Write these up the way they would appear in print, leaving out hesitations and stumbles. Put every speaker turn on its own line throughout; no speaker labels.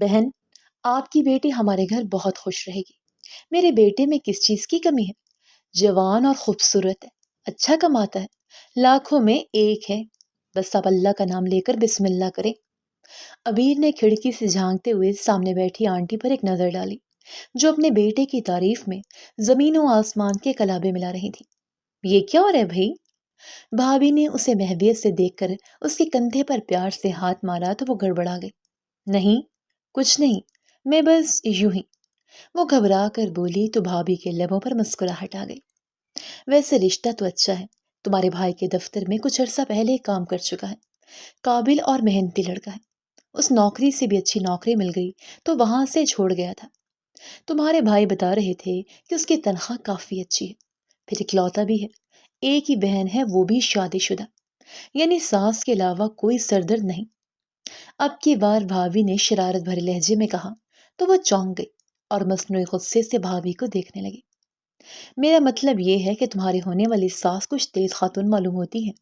بہن، آپ کی بیٹی ہمارے گھر بہت خوش رہے گی۔ میرے بیٹے میں کس چیز کی کمی ہے؟ جوان اور خوبصورت ہے، اچھا کماتا ہے، لاکھوں میں ایک ہے۔ بس آپ اللہ کا نام لے کر بسم اللہ کریں۔ ابیر نے کھڑکی سے جھانکتے ہوئے سامنے بیٹھی آنٹی پر ایک نظر ڈالی، جو اپنے بیٹے کی تعریف میں زمین و آسمان کے کلابے ملا رہی تھی۔ یہ کیا ہو رہا ہے بھائی؟ بھابھی نے اسے محبت سے دیکھ کر اس کے کندھے پر پیار سے ہاتھ مارا تو وہ گڑبڑا گئی۔ نہیں، کچھ نہیں، میں بس یوں ہی۔ وہ گھبرا کر بولی تو بھابھی کے لبوں پر مسکراہٹ آ گئی۔ ویسے رشتہ تو اچھا ہے، تمہارے بھائی کے دفتر میں کچھ عرصہ پہلے کام کر چکا ہے، قابل اور محنتی لڑکا ہے۔ اس نوکری سے بھی اچھی نوکری مل گئی تو وہاں سے چھوڑ گیا تھا۔ تمہارے بھائی بتا رہے تھے کہ اس کی تنخواہ کافی اچھی ہے، پھر اکلوتا بھی ہے، ایک ہی بہن ہے وہ بھی شادی شدہ، یعنی ساس کے علاوہ کوئی سردرد نہیں۔ اب کی بار بھابھی نے شرارت بھرے لہجے میں کہا تو وہ چونک گئی اور مصنوعی غصے سے بھابھی کو دیکھنے لگی۔ میرا مطلب یہ ہے کہ تمہاری ہونے والی ساس کچھ تیز خاتون معلوم ہوتی ہے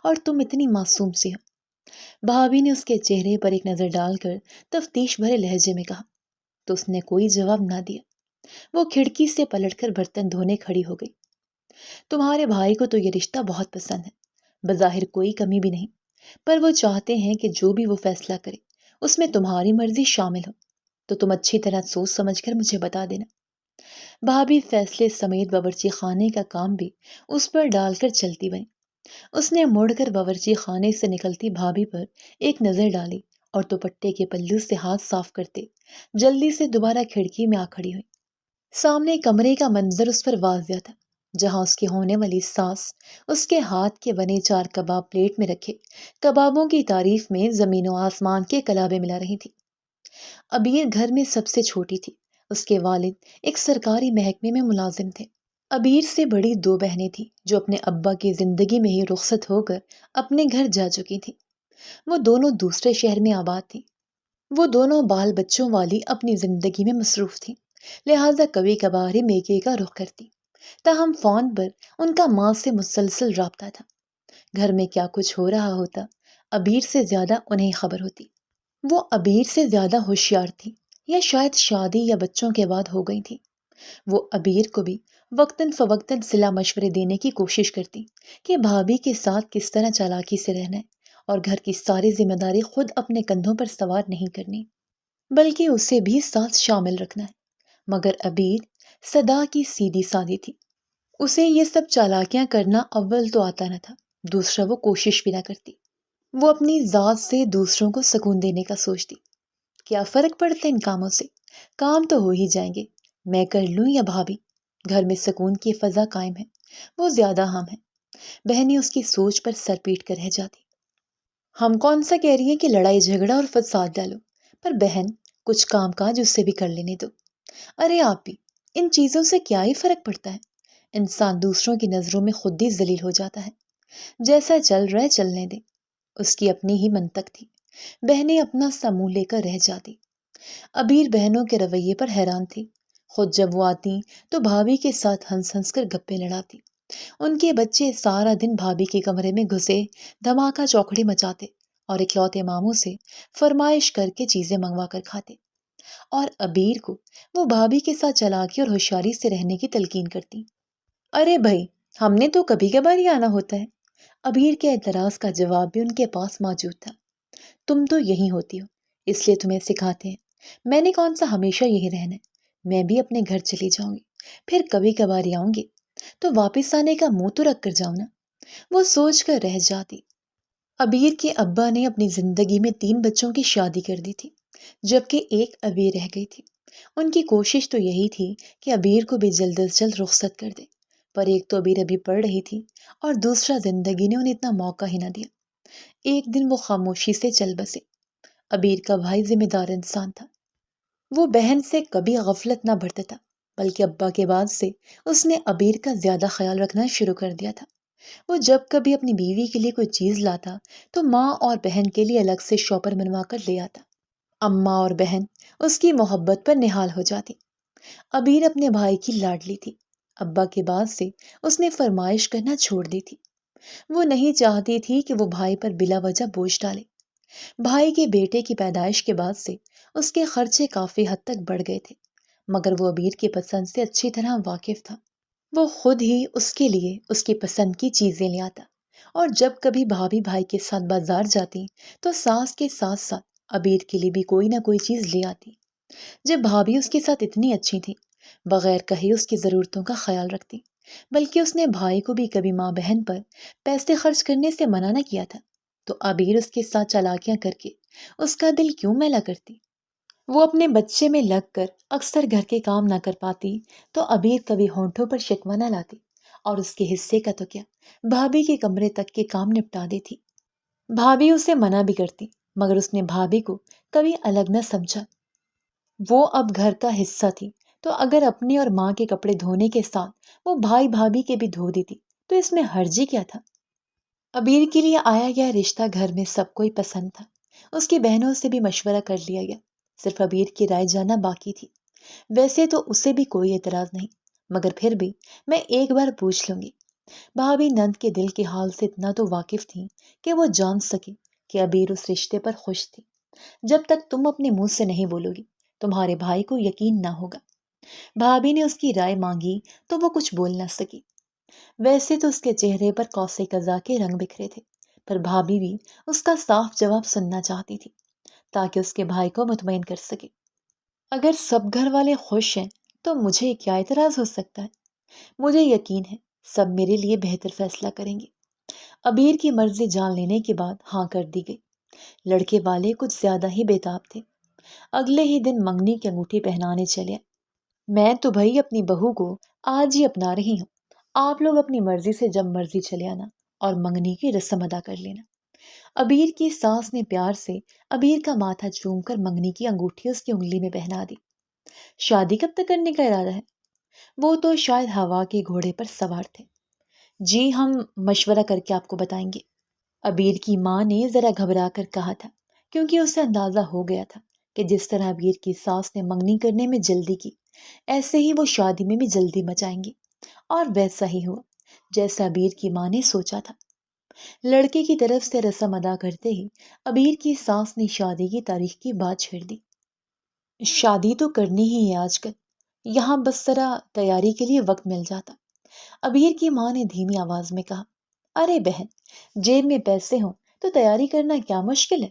اور تم اتنی معصوم سی ہو۔ بھابھی نے اس کے چہرے پر ایک نظر ڈال کر تفتیش بھرے لہجے میں کہا تو اس نے کوئی جواب نہ دیا۔ وہ کھڑکی سے پلٹ کر برتن دھونے کھڑی ہو گئی۔ تمہارے بھائی کو تو یہ رشتہ بہت پسند ہے، بظاہر کوئی کمی بھی نہیں، پر وہ چاہتے ہیں کہ جو بھی وہ فیصلہ کرے اس میں تمہاری مرضی شامل ہو، تو تم اچھی طرح سوچ سمجھ کر مجھے بتا دینا۔ بھابھی فیصلے سمیت باورچی خانے کا کام بھی اس پر ڈال کر چلتی بنی۔ اس نے مڑ کر باورچی خانے سے نکلتی بھابھی پر ایک نظر ڈالی اور دوپٹے کے پلو سے ہاتھ صاف کرتے جلدی سے دوبارہ کھڑکی میں آ کھڑی ہوئی۔ سامنے کمرے کا منظر اس پر واضح تھا، جہاں اس کی ہونے والی ساس اس کے ہاتھ کے بنے 4 کباب پلیٹ میں رکھے کبابوں کی تعریف میں زمین و آسمان کے کلابے ملا رہی تھی۔ ابیر گھر میں سب سے چھوٹی تھی، اس کے والد ایک سرکاری محکمے میں ملازم تھے۔ ابیر سے بڑی 2 بہنیں تھیں جو اپنے ابا کی زندگی میں ہی رخصت ہو کر اپنے گھر جا چکی تھیں۔ وہ دونوں دوسرے شہر میں آباد تھیں۔ وہ دونوں بال بچوں والی اپنی زندگی میں مصروف تھیں، لہٰذا کبھی کبھار ہی میکے کا رخ کرتی، تاہم فون پر ان کا ماں سے مسلسل رابطہ تھا۔ گھر میں کیا کچھ ہو رہا ہوتا ابیر سے زیادہ انہیں خبر ہوتی۔ وہ ابیر سے زیادہ ہوشیار تھی، یا شاید شادی یا بچوں کے بعد ہو گئی تھی۔ وہ ابیر کو بھی وقتاً فوقتاً صلاح مشورے دینے کی کوشش کرتی کہ بھابھی کے ساتھ کس طرح چالاکی سے رہنا ہے اور گھر کی ساری ذمہ داری خود اپنے کندھوں پر سوار نہیں کرنی، بلکہ اسے بھی ساتھ شامل رکھنا ہے۔ مگر ابیر صدا کی سیدھی سادی تھی، اسے یہ سب چالاکیاں کرنا اول تو آتا نہ تھا، دوسرا وہ کوشش بھی نہ کرتی۔ وہ اپنی ذات سے دوسروں کو سکون دینے کا سوچتی۔ کیا فرق پڑتا ہے ان کاموں سے؟ کام تو ہو ہی جائیں گے، میں کر لوں یا بھابھی، گھر میں سکون کی فضا قائم ہے، وہ زیادہ اہم ہے۔ بہنیں اس کی سوچ پر سر پیٹ کر رہ جاتی۔ ہم کون سا کہہ رہی ہیں کہ لڑائی جھگڑا اور فساد ڈالو، پر بہن کچھ کام کاج اس سے بھی کر لینے دو۔ ارے آپ بھی، ان چیزوں سے کیا ہی فرق پڑتا ہے؟ انسان دوسروں کی نظروں میں خود ہی ذلیل ہو جاتا ہے۔ جیسا چل رہا ہے چلنے دے، اس کی اپنی ہی منطق تھی۔ بہنیں اپنا سا منہ لے کر رہ جاتی۔ ابیر بہنوں کے رویے پر حیران تھی۔ خود جب وہ آتی تو بھابھی کے ساتھ ہنس ہنس کر گپے لڑاتی۔ ان کے بچے سارا دن بھابھی کے کمرے میں گھسے دھماکہ چوکڑی مچاتے اور اکلوتے ماموں سے فرمائش کر کے چیزیں منگوا کر کھاتے، اور ابیر کو وہ بھابھی کے ساتھ چالاکی اور ہوشیاری سے رہنے کی تلقین کرتی۔ ارے بھائی، ہم نے تو کبھی کبھار ہی آنا ہوتا ہے۔ ابیر کے اعتراض کا جواب بھی ان کے پاس موجود تھا۔ تم تو یہی ہوتی ہو، اس لیے تمہیں سکھاتے ہیں۔ میں نے کون سا ہمیشہ یہی رہنا ہے؟ میں بھی اپنے گھر چلی جاؤں گی، پھر کبھی کبھار ہی آؤں گی، تو واپس آنے کا منہ تو رکھ کر جاؤں نا۔ وہ سوچ کر رہ جاتی۔ ابیر کے ابا نے اپنی زندگی میں 3 بچوں کی شادی کر دی تھی، جبکہ ایک ابھی رہ گئی تھی۔ ان کی کوشش تو یہی تھی کہ ابیر کو بھی جلد از جلد رخصت کر دے، پر ایک تو ابیر ابھی پڑھ رہی تھی اور دوسرا زندگی نے انہیں اتنا موقع ہی نہ دیا۔ ایک دن وہ خاموشی سے چل بسے۔ ابیر کا بھائی ذمہ دار انسان تھا، وہ بہن سے کبھی غفلت نہ برتا تھا، بلکہ ابا کے بعد سے اس نے ابیر کا زیادہ خیال رکھنا شروع کر دیا تھا۔ وہ جب کبھی اپنی بیوی کے لیے کوئی چیز لاتا تو ماں اور بہن کے لیے الگ سے شاپر بنوا کر لے آتا۔ اماں اور بہن اس کی محبت پر نہال ہو جاتی۔ ابیر اپنے بھائی کی لاڈلی تھی، ابا کے بعد سے اس نے فرمائش کرنا چھوڑ دی تھی۔ وہ نہیں چاہتی تھی کہ وہ بھائی پر بلا وجہ بوجھ ڈالے۔ بھائی کے بیٹے کی پیدائش کے بعد سے اس کے خرچے کافی حد تک بڑھ گئے تھے، مگر وہ ابیر کی پسند سے اچھی طرح واقف تھا۔ وہ خود ہی اس کے لیے اس کی پسند کی چیزیں لے آتا، اور جب کبھی بھابھی بھائی کے ساتھ بازار جاتی تو ساس کے ساتھ ساتھ ابیر کے لیے بھی کوئی نہ کوئی چیز لے آتی۔ جب بھابھی اس کے ساتھ اتنی اچھی تھی، بغیر کہے اس کی ضرورتوں کا خیال رکھتی، بلکہ اس نے بھائی کو بھی کبھی ماں بہن پر پیسے خرچ کرنے سے منع نہ کیا تھا، تو ابیر اس کے ساتھ چالاکیاں کر کے اس کا دل کیوں میلا کرتی؟ وہ اپنے بچے میں لگ کر اکثر گھر کے کام نہ کر پاتی تو ابیر کبھی ہونٹوں پر شکوہ نہ لاتی، اور اس کے حصے کا تو کیا، بھابھی کے کمرے تک کے کام نپٹا دیتی۔ بھابھی اسے منع بھی کرتی، مگر اس نے بھابھی کو کبھی الگ نہ سمجھا۔ وہ اب گھر کا حصہ تھی، تو اگر اپنے اور ماں کے کپڑے دھونے کے ساتھ وہ بھائی بھابھی کے بھی دھو دیتی تو اس میں حرجی کیا تھا؟ ابیر کے لیے آیا گیا رشتہ گھر میں سب کو ہی پسند تھا۔ اس کی بہنوں سے بھی مشورہ کر لیا گیا، صرف ابیر کی رائے جانا باقی تھی۔ ویسے تو اسے بھی کوئی اعتراض نہیں، مگر پھر بھی میں ایک بار پوچھ لوں گی۔ بھابھی نند کے دل کے حال سے اتنا تو واقف تھی کہ وہ جان سکے کہ ابیر اس رشتے پر خوش تھی۔ جب تک تم اپنے منہ سے نہیں بولو گی، تمہارے بھائی کو یقین نہ ہوگا۔ بھابھی نے اس کی رائے مانگی تو وہ کچھ بول نہ سکی۔ ویسے تو اس کے چہرے پر کوسے قزح کے رنگ بکھرے تھے، پر بھابھی بھی اس کا صاف جواب سننا چاہتی تھی تاکہ اس کے بھائی کو مطمئن کر سکے۔ اگر سب گھر والے خوش ہیں تو مجھے کیا اعتراض ہو سکتا ہے؟ مجھے یقین ہے سب میرے لیے بہتر فیصلہ کریں گے۔ ابیر کی مرضی جان لینے کے بعد ہاں کر دی گئی۔ لڑکے والے کچھ زیادہ ہی بےتاب تھے۔ اگلے ہی دن منگنی کی انگوٹھی پہنانے چلے۔ میں تو بھائی اپنی بہو کو آج ہی اپنا رہی ہوں، آپ لوگ اپنی مرضی سے جب مرضی چلے آنا اور منگنی کی رسم ادا کر لینا۔ ابیر کی ساس نے پیار سے ابیر کا ماتھا چوم کر منگنی کی انگوٹھی اس کی انگلی میں پہنا دی۔ شادی کب تک کرنے کا ارادہ ہے؟ وہ تو شاید ہوا کے گھوڑے پر سوار تھے۔ جی ہم مشورہ کر کے آپ کو بتائیں گے، ابیر کی ماں نے ذرا گھبرا کر کہا تھا، کیونکہ اسے اندازہ ہو گیا تھا کہ جس طرح ابیر کی ساس نے منگنی کرنے میں جلدی کی، ایسے ہی وہ شادی میں بھی جلدی مچائیں گی، اور ویسا ہی ہوا جیسا ابیر کی ماں نے سوچا تھا۔ لڑکے کی طرف سے رسم ادا کرتے ہی ابیر کی ساس نے شادی کی تاریخ کی بات چھیڑ دی۔ شادی تو کرنی ہی ہے آج کل، یہاں بس ذرا تیاری کے لیے وقت مل جاتا۔ ابیر کی ماں نے دھیمی آواز میں کہا، ارے بہن، جیب میں پیسے ہوں تو تیاری کرنا کیا مشکل ہے؟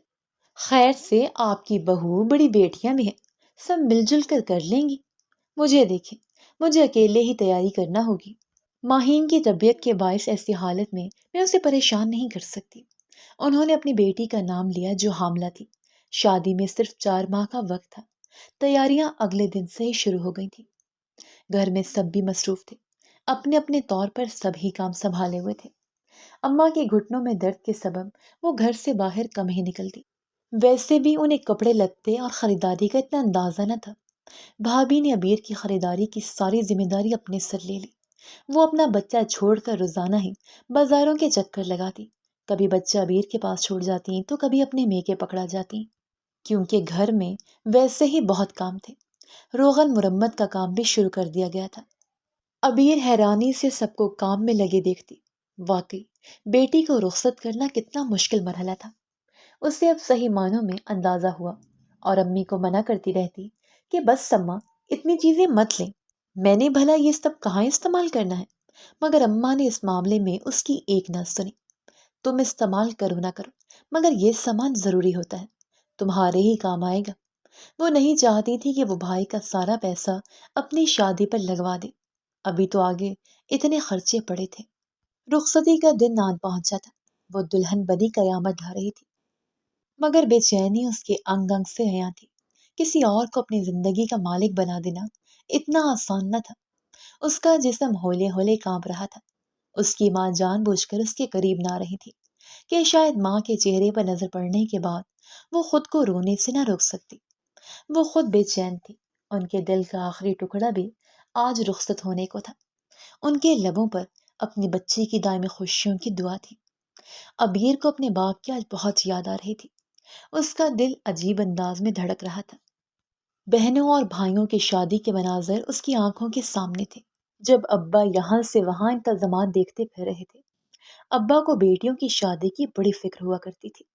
خیر سے آپ کی بہو بڑی بیٹیاں بھی ہیں، سب مل جل کر کر لیں گی۔ مجھے دیکھیں، مجھے اکیلے ہی تیاری کرنا ہوگی۔ ماہین کی طبیعت کے باعث ایسی حالت میں اسے پریشان نہیں کر سکتی۔ انہوں نے اپنی بیٹی کا نام لیا جو حاملہ تھی۔ شادی میں صرف 4 ماہ کا وقت تھا۔ تیاریاں اگلے دن سے ہی شروع ہو گئی تھیں۔ گھر میں سب بھی مصروف تھے، اپنے اپنے طور پر سب ہی کام سنبھالے ہوئے تھے۔ اماں کے گھٹنوں میں درد کے سبب وہ گھر سے باہر کم ہی نکلتی۔ ویسے بھی انہیں کپڑے لتے اور خریداری کا اتنا اندازہ نہ تھا۔ بھابھی نے ابیر کی خریداری کی ساری ذمہ داری اپنے سر لے لی۔ وہ اپنا بچہ چھوڑ کر روزانہ ہی بازاروں کے چکر لگاتی۔ کبھی بچہ ابیر کے پاس چھوڑ جاتی تو کبھی اپنے میکے پکڑا جاتی، کیونکہ گھر میں ویسے ہی بہت کام تھے۔ روغن مرمت کا کام بھی شروع کر دیا گیا تھا۔ ابیر حیرانی سے سب کو کام میں لگے دیکھتی۔ واقعی بیٹی کو رخصت کرنا کتنا مشکل مرحلہ تھا۔ اسے اب صحیح معنوں میں اندازہ ہوا، اور امی کو منع کرتی رہتی کہ بس اماں، اتنی چیزیں مت لیں، میں نے بھلا یہ سب کہاں استعمال کرنا ہے؟ مگر اماں نے اس معاملے میں اس کی ایک نہ سنی۔ تم استعمال کرو نہ کرو، مگر یہ سامان ضروری ہوتا ہے، تمہارے ہی کام آئے گا۔ وہ نہیں چاہتی تھی کہ وہ بھائی کا سارا پیسہ اپنی شادی پر لگوا دے، ابھی تو آگے اتنے خرچے پڑے تھے۔ رخصتی کا دن آن پہنچا تھا۔ وہ دلہن بنی قیامت ڈھا رہی تھی، مگر بے چینی اس کے انگ انگ سے عیاں تھی۔ کسی اور کو اپنی زندگی کا مالک بنا دینا اتنا آسان نہ تھا۔ اس کا جسم ہولے ہولے کانپ رہا تھا۔ اس کی ماں جان بوجھ کر اس کے قریب نہ رہی تھی کہ شاید ماں کے چہرے پر نظر پڑنے کے بعد وہ خود کو رونے سے نہ روک سکتی۔ وہ خود بے چین تھی۔ ان کے دل کا آخری ٹکڑا بھی آج رخصت ہونے کو تھا۔ ان کے لبوں پر اپنی بچی کی دائمی خوشیوں کی دعا تھی۔ ابیر کو اپنے باپ کی آج بہت یاد آ رہی تھی۔ اس کا دل عجیب انداز میں دھڑک رہا تھا۔ بہنوں اور بھائیوں کی شادی کے مناظر اس کی آنکھوں کے سامنے تھے۔ جب ابا یہاں سے وہاں انتظامات دیکھتے پھر رہے تھے، ابا کو بیٹیوں کی شادی کی بڑی فکر ہوا کرتی تھی۔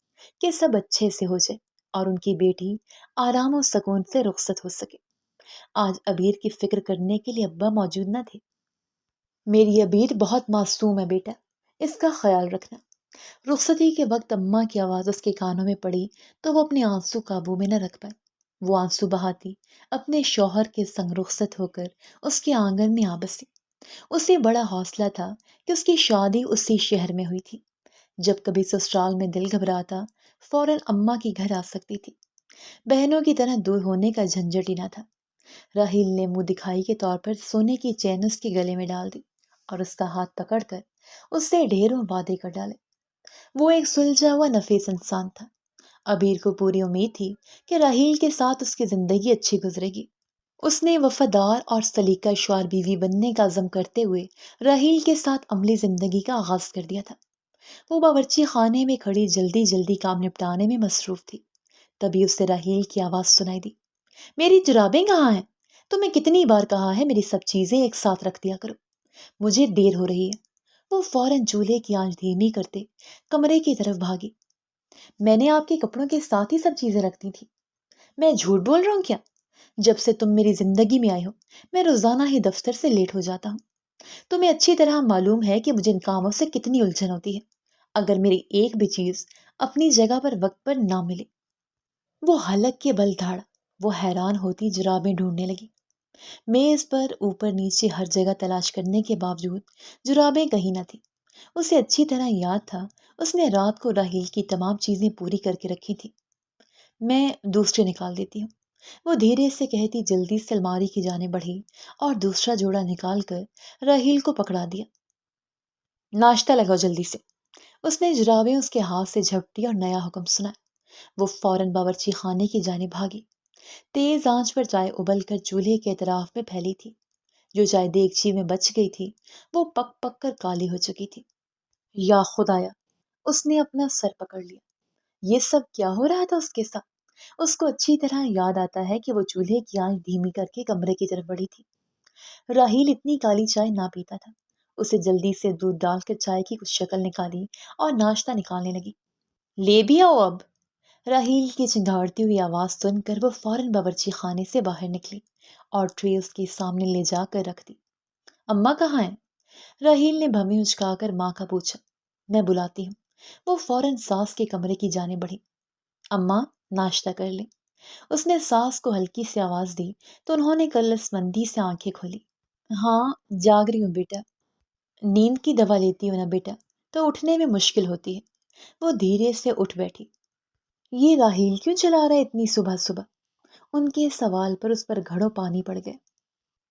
کہ سب اچھے سے ہو جائے اور ان کی بیٹی آرام و سکون سے رخصت ہو سکے۔ آج ابیر کی فکر کرنے کے لیے ابا موجود نہ تھے۔ میری ابیر بہت معصوم ہے بیٹا، اس کا خیال رکھنا۔ رخصتی کے وقت اماں کی آواز اس کے کانوں میں پڑی تو وہ اپنے آنسو قابو میں نہ رکھ پائے۔ وہ آنسو بہاتی اپنے شوہر کے سنگ رخصت ہو کر اس کے آنگن میں آ بسی۔ اسے بڑا حوصلہ تھا کہ اس کی شادی اسی شہر میں ہوئی تھی۔ جب کبھی سسرال میں دل گھبراتا فوراً اماں کی گھر آ سکتی تھی۔ بہنوں کی طرح دور ہونے کا جھنجھٹ ہی نہ تھا۔ راہیل نے منہ دکھائی کے طور پر سونے کی چین اس کے گلے میں ڈال دی اور اس کا ہاتھ پکڑ کر اس سے ڈھیروں وعدے کر ڈالے۔ وہ ایک سلجھا ہوا نفیس انسان تھا۔ ابیر کو پوری امید تھی کہ راہیل کے ساتھ اس کی زندگی اچھی گزرے گی۔ اس نے وفادار اور سلیقہ شوار بیوی بننے کا عزم کرتے ہوئے راہیل کے ساتھ عملی زندگی کا آغاز کر دیا تھا۔ وہ باورچی خانے میں کھڑی جلدی جلدی کام نپٹانے میں مصروف تھی۔ تبھی اسے راہیل کی آواز سنائی دی، میری جرابیں کہاں ہیں؟ تمہیں کتنی بار کہا ہے میری سب چیزیں ایک ساتھ رکھ دیا کرو، مجھے دیر ہو رہی ہے۔ وہ فوراً چولہے کی آنچ دھیمی کرتے کمرے کی طرف بھاگی۔ میں نے آپ کے کپڑوں کے ساتھ ہی سب چیزیں رکھ دی تھی۔ میں جھوٹ بول رہا ہوں کیا؟ جب سے تم میری زندگی میں آئے ہو میں روزانہ ہی دفتر سے لیٹ ہو جاتا ہوں۔ تمہیں اچھی طرح معلوم ہے کہ مجھے ان کاموں سے کتنی الجھن ہوتی ہے اگر میری ایک بھی چیز اپنی جگہ پر وقت پر نہ ملے۔ وہ حلق کے بل دھاڑا۔ وہ حیران ہوتی جرابیں ڈھونڈنے لگی۔ میز پر اوپر نیچے ہر جگہ تلاش کرنے کے باوجود جرابیں کہیں نہ تھی۔ اسے اچھی طرح یاد تھا اس نے رات کو راہیل کی تمام چیزیں پوری کر کے رکھی تھی۔ میں دوسرے نکال دیتی ہوں، وہ دھیرے سے کہتی جلدی سے الماری کی جانب بڑھی اور دوسرا جوڑا نکال کر راہیل کو پکڑا دیا۔ ناشتہ لگاؤ جلدی سے۔ اس نے جرابیں اس کے ہاتھ سے جھپٹی اور نیا حکم سنا۔ وہ فوراً باورچی خانے کی جانب بھاگی۔ تیز آنچ پر چائے ابل کر چولہے کے اطراف میں پھیلی تھی۔ جو چائے دیگچی میں بچ گئی تھی وہ پک پک کر کالی ہو چکی تھی۔ یا خدایا! اس نے اپنا سر پکڑ لیا۔ یہ سب کیا ہو رہا تھا اس کے ساتھ؟ اس کو اچھی طرح یاد آتا ہے کہ وہ چولہے کی آنچ دھیمی کر کے کمرے کی طرف بڑھی تھی۔ راہیل اتنی کالی چائے نہ پیتا تھا۔ اسے جلدی سے دودھ ڈال کر چائے کی کچھ شکل نکالی اور ناشتہ نکالنے لگی۔ لے بھی آؤ اب۔ راہیل کی چنگھاڑتی ہوئی آواز سن کر وہ فوراً باورچی خانے سے باہر نکلی اور ٹرے اس کے سامنے لے جا کر رکھ دی۔ اماں کہاں ہیں؟ راہیل نے بھویں اچکا کر ماں کا پوچھا۔ میں بلاتی ہوں۔ وہ فوراً ساس کے کمرے کی جانب بڑھی۔ اماں ناشتہ کر لیں۔ اس نے ساس کو ہلکی سی آواز دی تو انہوں نے کلس مندی سے آنکھیں کھولی۔ ہاں جاگ رہی ہوں بیٹا۔ نیند کی دوا لیتی ہوں نا بیٹا تو اٹھنے میں مشکل ہوتی ہے۔ وہ دھیرے سے اٹھ بیٹھی۔ یہ راہیل کیوں چلا رہا ہے اتنی صبح صبح؟ ان کے سوال پر اس پر گھڑوں پانی پڑ گئے۔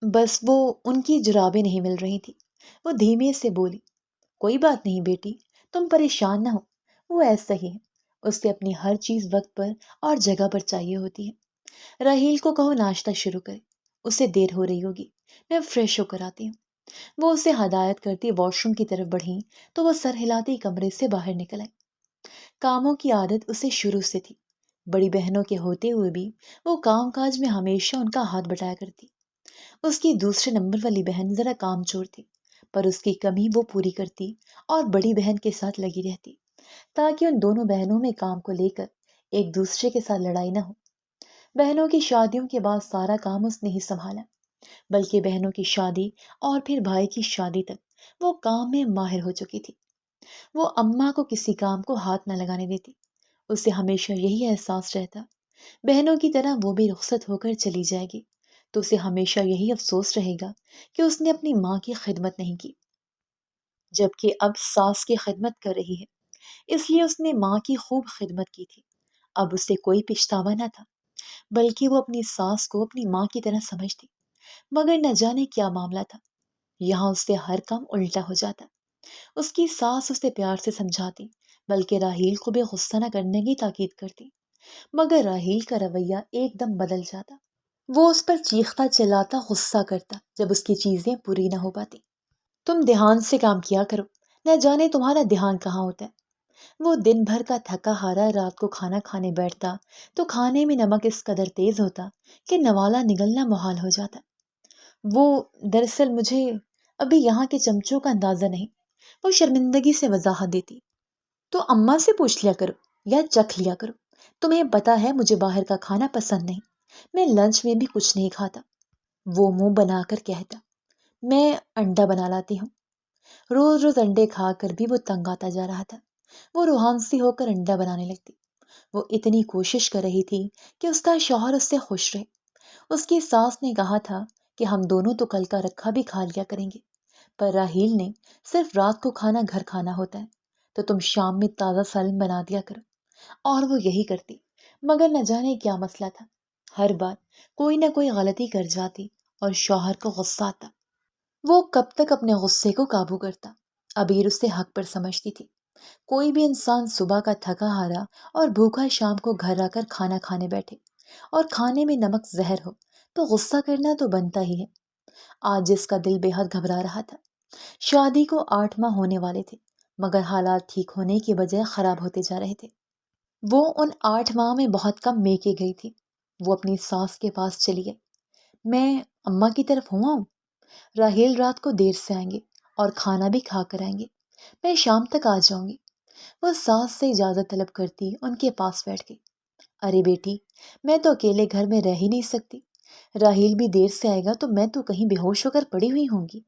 بس وہ ان کی جرابیں نہیں مل رہی تھی۔ وہ دھیمے سے بولی، کوئی بات نہیں بیٹی، تم پریشان نہ ہو، وہ ایسا ہی ہے، اسے اپنی ہر چیز وقت پر اور جگہ پر چاہیے ہوتی ہے۔ راہیل کو کہو ناشتہ شروع کرے، اسے دیر ہو رہی ہوگی، میں فریش ہو کر آتی ہوں۔ وہ اسے ہدایت کرتی واش روم کی طرف بڑھی تو وہ سر ہلاتی کمرے سے باہر نکل آئی۔ کاموں کی عادت اسے شروع سے تھی۔ بڑی بہنوں کے ہوتے ہوئے بھی وہ کام کاج میں ہمیشہ ان کا ہاتھ بٹایا کرتی۔ اس کی دوسرے نمبر والی بہن ذرا کام چور تھی، پر اس کی کمی وہ پوری کرتی اور بڑی بہن کے ساتھ لگی رہتی تاکہ ان دونوں بہنوں میں کام کو لے کر ایک دوسرے کے ساتھ لڑائی نہ ہو۔ بہنوں کی شادیوں کے بعد سارا کام اس نے ہی سنبھالا، بلکہ بہنوں کی شادی اور پھر بھائی کی شادی تک وہ کام میں ماہر ہو چکی تھی۔ وہ اماں کو کسی کام کو ہاتھ نہ لگانے دیتی۔ اسے ہمیشہ یہی احساس رہتا بہنوں کی طرح وہ بھی رخصت ہو کر چلی جائے گی تو اسے ہمیشہ یہی افسوس رہے گا کہ اس نے اپنی ماں کی خدمت نہیں کی، جبکہ اب ساس کی خدمت کر رہی ہے، اس لیے اس نے ماں کی خوب خدمت کی تھی۔ اب اسے کوئی پچھتاوا نہ تھا، بلکہ وہ اپنی ساس کو اپنی ماں کی طرح سمجھتی۔ مگر نہ جانے کیا معاملہ تھا، یہاں اس سے ہر کام الٹا ہو جاتا۔ اس کی ساس اسے پیار سے سمجھاتی، بلکہ راہیل کو بھی غصہ نہ کرنے کی تاکید کرتی، مگر راہیل کا رویہ ایک دم بدل جاتا۔ وہ اس پر چیختا چلاتا غصہ کرتا جب اس کی چیزیں پوری نہ ہو پاتی۔ تم دھیان سے کام کیا کرو، نہ جانے تمہارا دھیان کہاں ہوتا ہے۔ وہ دن بھر کا تھکا ہارا رات کو کھانا کھانے بیٹھتا تو کھانے میں نمک اس قدر تیز ہوتا کہ نوالا نگلنا محال ہو جاتا۔ وہ دراصل مجھے ابھی یہاں کے چمچوں کا اندازہ نہیں، وہ شرمندگی سے وضاحت دیتی۔ تو اماں سے پوچھ لیا کرو، یا چکھ لیا کرو، تمہیں پتا ہے مجھے باہر کا کھانا پسند نہیں، میں لنچ میں بھی کچھ نہیں کھاتا۔ وہ منہ بنا کر کہتا، میں انڈا بنا لاتی ہوں۔ روز روز انڈے کھا کر بھی وہ تنگ آتا جا رہا تھا۔ وہ روحان سی ہو کر انڈا بنانے لگتی۔ وہ اتنی کوشش کر رہی تھی کہ اس کا شوہر اس سے خوش رہے۔ اس کی ساس نے کہا تھا کہ ہم دونوں تو کل کا رکھا بھی کھا لیا کریں گے، پر راہیل نے صرف رات کو کھانا گھر کھانا ہوتا ہے، تو تم شام میں تازہ سالن بنا دیا کرو۔ اور وہ یہی کرتی، مگر نہ جانے کیا مسئلہ تھا، ہر بار کوئی نہ کوئی غلطی کر جاتی اور شوہر کو غصہ آتا۔ وہ کب تک اپنے غصے کو قابو کرتا؟ ابیر اسے حق پر سمجھتی تھی۔ کوئی بھی انسان صبح کا تھکا ہارا اور بھوکا شام کو گھر آ کر کھانا کھانے بیٹھے اور کھانے میں نمک زہر ہو تو غصہ کرنا تو بنتا ہی ہے۔ آج جس کا دل بے حد گھبرا رہا تھا، شادی کو 8 ماہ ہونے والے تھے، مگر حالات ٹھیک ہونے کے بجائے خراب ہوتے جا رہے تھے۔ وہ ان 8 ماہ میں بہت کم میکے گئی تھی۔ وہ اپنی ساس کے پاس چلی گئی۔ میں اماں کی طرف ہوں، راہیل رات کو دیر سے آئیں گے اور کھانا بھی کھا کر آئیں گے، میں شام تک آ جاؤں گی۔ وہ ساس سے اجازت طلب کرتی ان کے پاس بیٹھ گئی۔ ارے بیٹی، میں تو اکیلے گھر میں رہ ہی نہیں سکتی، راہیل بھی دیر سے آئے گا تو میں تو کہیں بے ہوش ہو کر پڑی ہوئی ہوں گی۔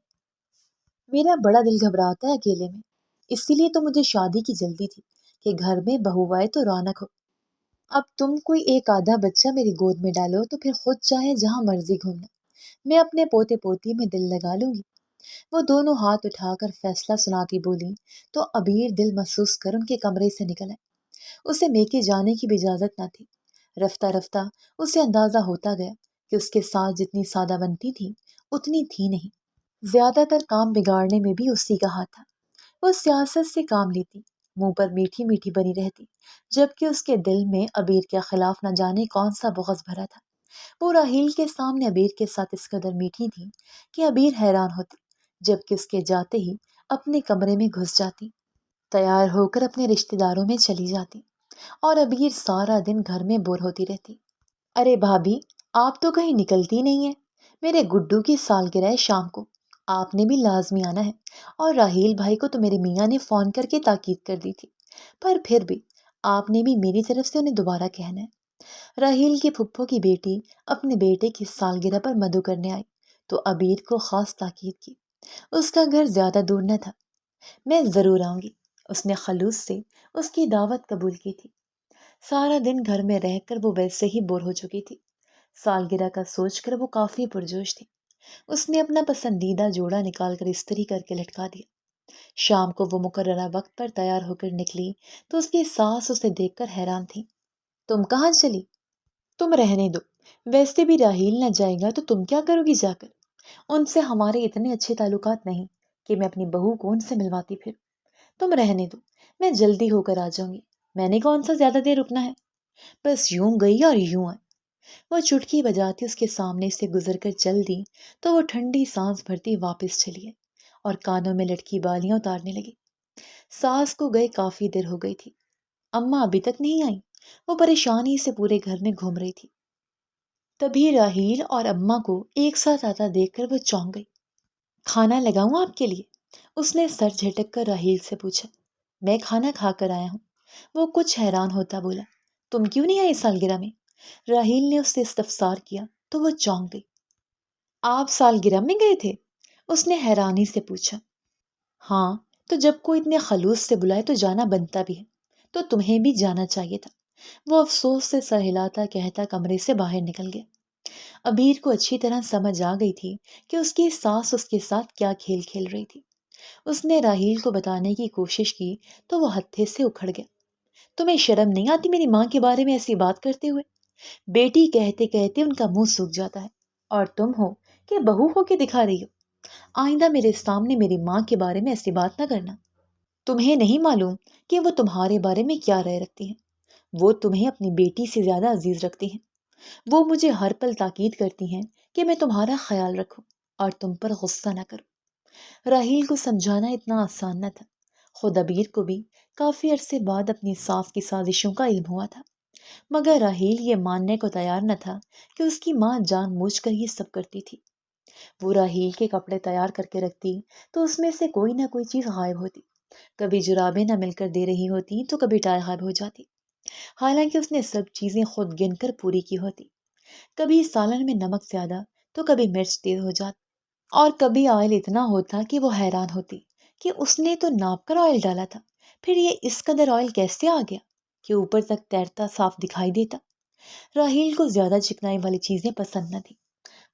میرا بڑا دل گھبراتا ہے اکیلے میں، اسی لیے تو مجھے شادی کی جلدی تھی کہ گھر میں بہو آئے تو رونق ہو۔ اب تم کوئی ایک آدھا بچہ میری گود میں ڈالو تو پھر خود چاہے جہاں مرضی گھومنا، میں اپنے پوتے پوتی میں دل لگا لوں گی۔ وہ دونوں ہاتھ اٹھا کر فیصلہ سناتی بولی تو ابیر دل محسوس کر ان کے کمرے سے نکل آئے۔ اسے میکے جانے کی بھی اجازت نہ تھی۔ رفتہ رفتہ اسے اندازہ ہوتا گیا کہ اس کے ساتھ جتنی سادہ بنتی تھی اتنی تھی نہیں۔ زیادہ تر کام بگاڑنے میں بھی اسی کا ہاتھ تھا۔ وہ سیاست سے کام لیتی، منہ پر میٹھی میٹھی بنی رہتی، جبکہ اس کے دل میں ابیر کے خلاف نہ جانے کون سا بغض بھرا تھا۔ وہ راہیل کے سامنے ابیر کے ساتھ اس قدر میٹھی تھی کہ ابیر حیران ہوتی، جبکہ اس کے جاتے ہی اپنے کمرے میں گھس جاتی، تیار ہو کر اپنے رشتہ داروں میں چلی جاتی، اور ابیر سارا دن گھر میں بور ہوتی رہتی۔ ارے بھابھی، آپ تو کہیں نکلتی نہیں ہیں، میرے گڈو کی سالگرہ ہے شام کو، آپ نے بھی لازمی آنا ہے، اور راہیل بھائی کو تو میرے میاں نے فون کر کے تاکید کر دی تھی، پر پھر بھی آپ نے بھی میری طرف سے انہیں دوبارہ کہنا ہے۔ راہیل کی پھپھو کی بیٹی اپنے بیٹے کی سالگرہ پر مدعو کرنے آئی تو ابیر کو خاص تاکید کی۔ اس کا گھر زیادہ دور نہ تھا۔ میں ضرور آؤں گی، اس نے خلوص سے اس کی دعوت قبول کی تھی۔ سارا دن گھر میں رہ کر وہ ویسے ہی بور ہو چکی تھی، سالگرہ کا سوچ کر وہ کافی پرجوش تھی۔ اس نے اپنا پسندیدہ جوڑا نکال کر استری کر کے لٹکا دیا۔ شام کو وہ مقررہ وقت پر تیار ہو کر نکلی تو اس کی ساس اسے دیکھ کر حیران تھی۔ تم کہاں چلی؟ تم رہنے دو، ویسے بھی راہیل نہ جائے گا تو تم کیا کرو گی جا کر؟ ان سے ہمارے اتنے اچھے تعلقات نہیں کہ میں اپنی بہو کو ان سے ملواتی پھر۔ تم رہنے دو، میں جلدی ہو کر آ جاؤں گی، میں نے کون سا زیادہ دیر رکنا ہے، بس یوں گئی اور یوں آئی۔ وہ چٹکی بجاتی اس کے سامنے سے گزر کر چل دی تو وہ ٹھنڈی سانس بھرتی واپس چلی گئی اور کانوں میں لٹکی بالیاں اتارنے لگی۔ ساس کو گئے کافی دیر ہو گئی تھی، اماں ابھی تک نہیں آئی۔ وہ پریشانی سے پورے گھر میں گھوم رہی تھی۔ تبھی راہیل اور اماں کو ایک ساتھ آتا دیکھ کر وہ چونک گئی۔ کھانا لگاؤں آپ کے لیے؟ اس نے سر جھٹک کر راہیل سے پوچھا۔ میں کھانا کھا کر آیا ہوں، وہ کچھ حیران ہوتا بولا۔ تم کیوں نہیں آئی سالگرہ میں؟ راہیل نے اس سے استفسار کیا تو وہ چونک گئی۔ آپ سالگرہ میں گئے تھے؟ اس نے حیرانی سے پوچھا۔ ہاں، تو جب کوئی اتنے خلوص سے بلائے تو جانا بنتا بھی ہے، تو تمہیں بھی جانا چاہیے تھا۔ وہ افسوس سے سر ہلاتا کہتا کمرے سے باہر نکل گیا۔ ابیر کو اچھی طرح سمجھ آ گئی تھی کہ اس کی ساس اس کے ساتھ کیا کھیل کھیل رہی تھی۔ اس نے راہیل کو بتانے کی کوشش کی تو وہ ہتھے سے اکھڑ گیا۔ تمہیں شرم نہیں آتی میری ماں کے بارے میں ایسی بات کرتے ہوئے؟ بیٹی کہتے کہتے ان کا منہ سوکھ جاتا ہے، اور تم ہو کہ بہو ہو کے دکھا رہی ہو۔ آئندہ میرے سامنے میری ماں کے بارے میں ایسی بات نہ کرنا۔ تمہیں نہیں معلوم کہ وہ تمہارے بارے میں کیا رائے رکھتی ہیں؟ وہ تمہیں اپنی بیٹی سے زیادہ عزیز رکھتی ہیں۔ وہ مجھے ہر پل تاکید کرتی ہیں کہ میں تمہارا خیال رکھوں اور تم پر غصہ نہ کروں۔ راہیل کو سمجھانا اتنا آسان نہ تھا۔ خود ابیر کو بھی کافی عرصے بعد اپنی ساس کی سازشوں کا علم ہوا تھا، مگر راہیل یہ ماننے کو تیار نہ تھا کہ اس کی ماں جان بوجھ کر یہ سب کرتی تھی۔ وہ راہیل کے کپڑے تیار کر کے رکھتی تو اس میں سے کوئی نہ کوئی چیز غائب ہوتی، کبھی جرابیں نہ مل کر دے رہی ہوتی تو کبھی ٹائی غائب ہو جاتی۔ حالانکہ اس نے سب چیزیں خود گن کر پوری کی ہوتی۔ کبھی سالن میں نمک زیادہ تو کبھی مرچ تیز ہو جاتی، اور کبھی آئل اتنا ہوتا کہ وہ حیران ہوتی کہ اس نے تو ناپ کر آئل ڈالا تھا، پھر یہ اس قدر آئل کیسے آ گیا کہ اوپر تک تیرتا صاف دکھائی دیتا۔ راہیل کو زیادہ چکنائی والی چیزیں پسند نہ تھی،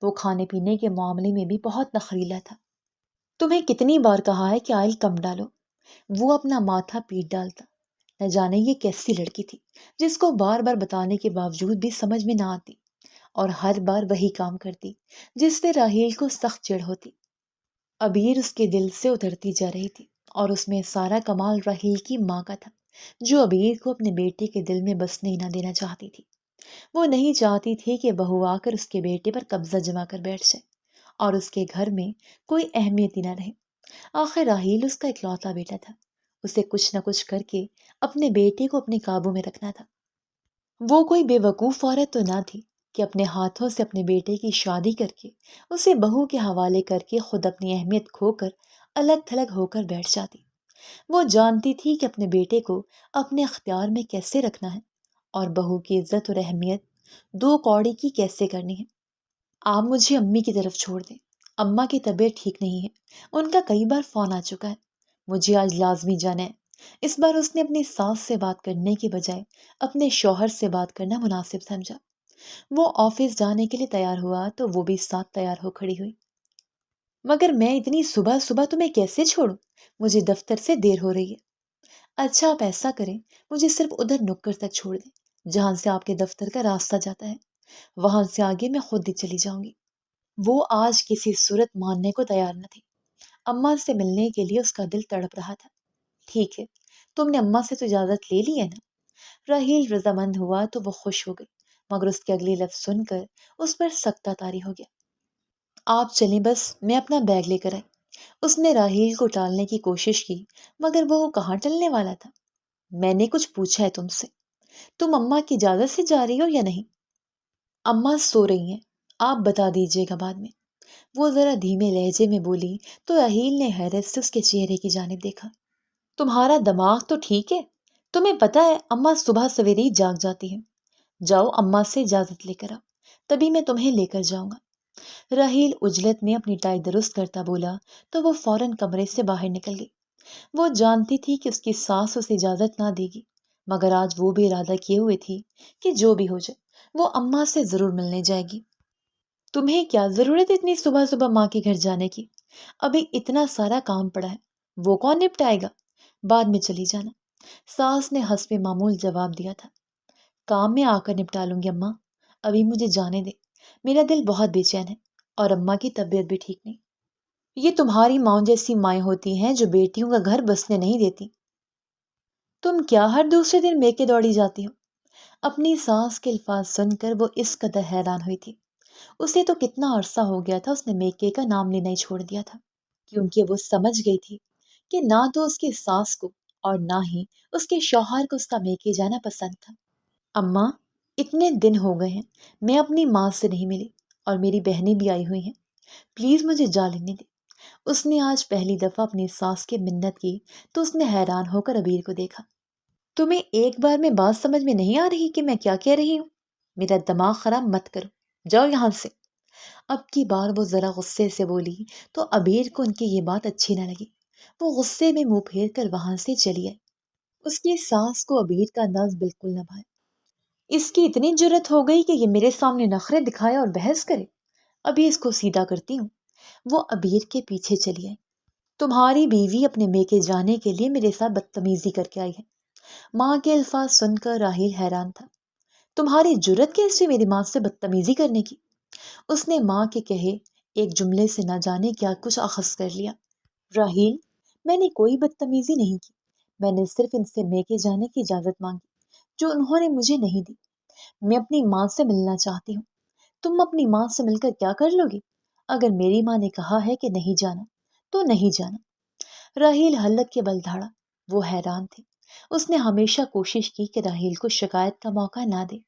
وہ کھانے پینے کے معاملے میں بھی بہت نخریلا تھا۔ تمہیں کتنی بار کہا ہے کہ آئل کم ڈالو؟ وہ اپنا ماتھا پیٹ ڈالتا۔ نہ جانے یہ کیسی لڑکی تھی جس کو بار بار بتانے کے باوجود بھی سمجھ میں نہ آتی، اور ہر بار وہی کام کرتی جس سے راہیل کو سخت چڑ ہوتی۔ ابیر اس کے دل سے اترتی جا رہی تھی، اور اس میں سارا کمال راہیل کی ماں کا تھا، جو ابیر کو اپنے بیٹے کے دل میں بسنے نہ دینا چاہتی تھی۔ وہ نہیں چاہتی تھی کہ بہو آ کر اس کے بیٹے پر قبضہ جما کر بیٹھ جائے اور اس کے گھر میں کوئی اہمیت ہی نہ رہے۔ آخر راہیل اس کا اکلوتا بیٹا تھا، اسے کچھ نہ کچھ کر کے اپنے بیٹے کو اپنے قابو میں رکھنا تھا۔ وہ کوئی بے وقوف عورت تو نہ تھی کہ اپنے ہاتھوں سے اپنے بیٹے کی شادی کر کے اسے بہو کے حوالے کر کے خود اپنی اہمیت کھو کر الگ تھلگ ہو کر بیٹھ جاتی۔ وہ جانتی تھی کہ اپنے بیٹے کو اپنے اختیار میں کیسے رکھنا ہے، اور بہو کی عزت اور اہمیت دو کوڑی کی کیسے کرنی ہے۔ آپ مجھے امی کی طرف چھوڑ دیں، اماں کی طبیعت ٹھیک نہیں ہے، ان کا کئی بار فون آ چکا ہے، مجھے آج لازمی جانا ہے۔ اس بار اس نے اپنی ساس سے بات کرنے کے بجائے اپنے شوہر سے بات کرنا مناسب سمجھا۔ وہ آفس جانے کے لیے تیار ہوا تو وہ بھی ساتھ تیار ہو کھڑی ہوئی۔ مگر میں اتنی صبح صبح تمہیں کیسے چھوڑوں؟ مجھے دفتر سے دیر ہو رہی ہے۔ اچھا آپ ایسا کریں، مجھے صرف ادھر نکڑ تک چھوڑ دیں جہاں سے آپ کے دفتر کا راستہ جاتا ہے، وہاں سے آگے میں خود ہی چلی جاؤں گی۔ وہ آج کسی صورت ماننے کو تیار نہ تھی۔ اماں سے ملنے کے لیے اس کا دل تڑپ رہا تھا۔ ٹھیک ہے، تم نے اماں سے تو اجازت لے لی ہے نا؟ راہیل رضامند ہوا تو وہ خوش ہو گئی، مگر اس کے اگلے لفظ سن کر اس پر سکتہ طاری ہو گیا۔ آپ چلیں، بس میں اپنا بیگ لے کر آئی۔ اس نے راہیل کو ٹالنے کی کوشش کی، مگر وہ کہاں ٹلنے والا تھا۔ میں نے کچھ پوچھا ہے تم سے، تم اماں کی اجازت سے جا رہی ہو یا نہیں؟ اماں سو رہی ہیں، آپ بتا دیجیے گا بعد میں۔ وہ ذرا دھیمے لہجے میں بولی تو راہیل نے حیرت سے اس کے چہرے کی جانب دیکھا۔ تمہارا دماغ تو ٹھیک ہے؟ تمہیں پتا ہے اماں صبح سویرے ہی جاگ جاتی ہیں۔ جاؤ اماں سے اجازت لے کر آؤ، تبھی میں تمہیں لے کر جاؤں گا۔ راہیل عجلت میں اپنی ٹائی درست کرتا بولا تو وہ فوراً کمرے سے باہر نکل گئی۔ وہ جانتی تھی کہ اس کی ساس اسے اجازت نہ دے گی، مگر آج وہ بھی ارادہ کیے ہوئے تھی کہ جو بھی ہو جائے وہ اماں سے ضرور ملنے جائے گی۔ تمہیں کیا ضرورت ہے اتنی صبح صبح ماں کے گھر جانے کی؟ ابھی اتنا سارا کام پڑا ہے، وہ کون نپٹائے گا؟ بعد میں چلی جانا، ساس نے حسب معمول جواب دیا تھا۔ کام میں آ کر نپٹا لوں گی اماں، ابھی مجھے جانے دے، میرا دل بہت بے چین ہے، اور اماں کی طبیعت بھی ٹھیک نہیں۔ یہ تمہاری ماں جیسی مائیں ہوتی ہیں جو بیٹیوں کا گھر بسنے نہیں دیتی۔ تم کیا ہر دوسرے دن میکے دوڑی جاتی ہو؟ اپنی ساس کے الفاظ سن کر وہ اس قدر حیران ہوئی تھی۔ اسے تو کتنا عرصہ ہو گیا تھا اس نے میکے کا نام لینا ہی چھوڑ دیا تھا، کیونکہ وہ سمجھ گئی تھی کہ نہ تو اس کی ساس کو اور نہ ہی اس کے شوہر کو اس کا میکے جانا پسند تھا۔ اماں، اتنے دن ہو گئے ہیں میں اپنی ماں سے نہیں ملی، اور میری بہنیں بھی آئی ہوئی ہیں، پلیز مجھے جا لینے دے۔ اس نے آج پہلی دفعہ اپنی ساس کی منت کی تو اس نے حیران ہو کر ابیر کو دیکھا۔ تمہیں ایک بار میں بات سمجھ میں نہیں آ رہی کہ میں کیا کہہ رہی ہوں؟ میرا دماغ خراب مت کرو، جاؤ یہاں سے۔ اب کی بار وہ ذرا غصے سے بولی تو ابیر کو ان کی یہ بات اچھی نہ لگی۔ وہ غصے میں منہ پھیر کر وہاں سے چلی آئی۔ اس کی ساس کو ابیر کا انداز بالکل نہ بھایا۔ اس کی اتنی جرت ہو گئی کہ یہ میرے سامنے نخرے دکھائے اور بحث کرے، ابھی اس کو سیدھا کرتی ہوں۔ وہ ابیر کے پیچھے چلی آئی۔ تمہاری بیوی اپنے میکے جانے کے لیے میرے ساتھ بدتمیزی کر کے آئی ہے۔ ماں کے الفاظ سن کر راہیل حیران تھا۔ تمہاری جرت کیسی میری ماں سے بدتمیزی کرنے کی؟ اس نے ماں کے کہے ایک جملے سے نہ جانے کیا کچھ اخذ کر لیا۔ راہیل، میں نے کوئی بدتمیزی نہیں کی، میں نے صرف ان سے میکے جانے کی اجازت مانگی جو انہوں نے مجھے نہیں دی۔ میں اپنی ماں سے ملنا چاہتی ہوں۔ تم اپنی ماں سے مل کر کیا کر لو گی؟ اگر میری ماں نے کہا ہے کہ نہیں جانا تو نہیں جانا۔ راہیل حلق کے بل دھاڑا، وہ حیران تھی۔ اس نے ہمیشہ کوشش کی کہ راہیل کو شکایت کا موقع نہ دے۔